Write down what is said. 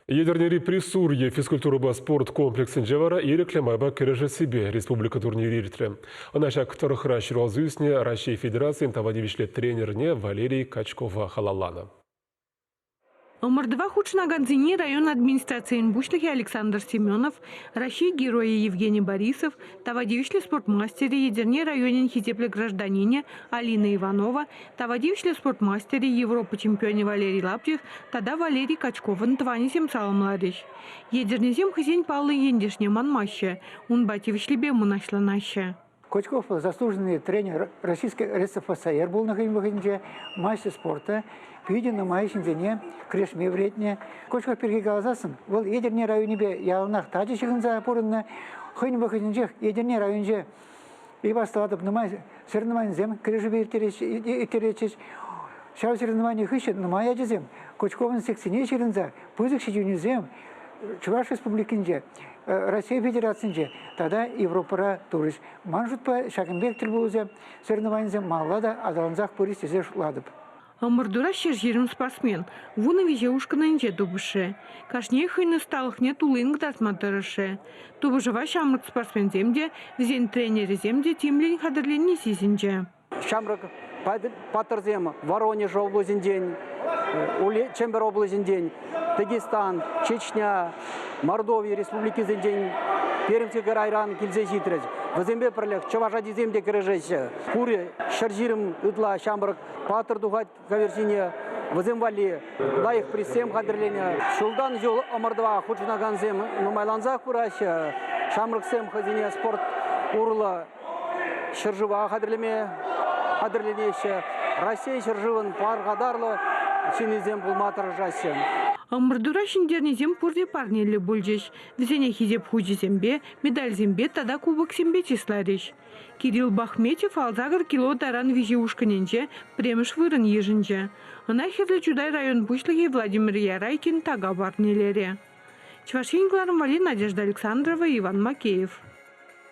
Ядернери присурье физкультура спорт комплексен жевара и рекламаба кереже себе республика турнири иртре. Она шак вторых раз разъясне России Федерации тавадивишле тренерне Валерий Качкова халалана. Омардова худшнаганзини район администрации Инбушлихи Александр Семенов, России герои Евгений Борисов, тавадивишле спортмастере Ядерне районен хитепле гражданине Алина Иванова, тавадивишле спортмастере Европы чемпионе Валерий Лаптев, тогда Валерий Качкован тванисем саламладыш. Ядернезем хызень палы ендешне манмаще, он бативишле бему нашланаще. Качков заслуженный тренер Российской РСФСР был на выходе мастер спорта. Виден на моей шинзене, крешме вредне. Качков перегазасан. Вот ядерный районе бе ялнах таджи чыгынза порынна. Хойн выходе ядерный районе и бастадып намай соревнование зем крешеве итеречеш. Шау соревнование хыщет намай аджезем. Качковын сексене чыгынза пызык шижунезем. Чуваш республикинже, Россия Федерациясынже, тогда Европара турист. Манжут по шагынбек тилбузе соревнованизе маллада адаланзах пурис тезе шуладып. Омардура шержирим спортсмен, вуна визеушка на инже дубыше. Кашне хыйны сталых нет улынг дасматырыше. Тубыжева шамрак спортсмен земде, визен тренер земде тимлин хадырлен не сизинже. Шамрак патырзем, Воронеж облазин день, Чембер облазин день, Дагестан, Чечня, Мордовия, Республики день, Пермский Гарайран, Кильзе Житрез. Возембе пролег, Чаважади земде крежеще. Кури, Шаржирим, Идла, Шамрак, Патр Дугать, Каверсине, Воземвали, Лайх Присем, Хадрления, Шулдан Зюл, Омардва, Хучнаганзем, Нумайланзах Кураща, Шамрак Сем, Хазине, Спорт, Урла, Шаржива, Хадрлеме, Хадрленище, Россия, Шарживан, Паргадарло, Чинезем, Пулматор, Жасен. Омардура шиндернезем пурде парнелі бульжеш. Візене хизеп хужизембе, медаль зембе, тада кубок сембе числареш. Кирилл Бахметьев алзагар кило таран визеушканенже, премеш вырын ежінже. Она херлі чудай район бушлыги Владимир Ярайкин тага барнелере. Чувашингларым Вали, Надежда Александрова, Иван Макеев.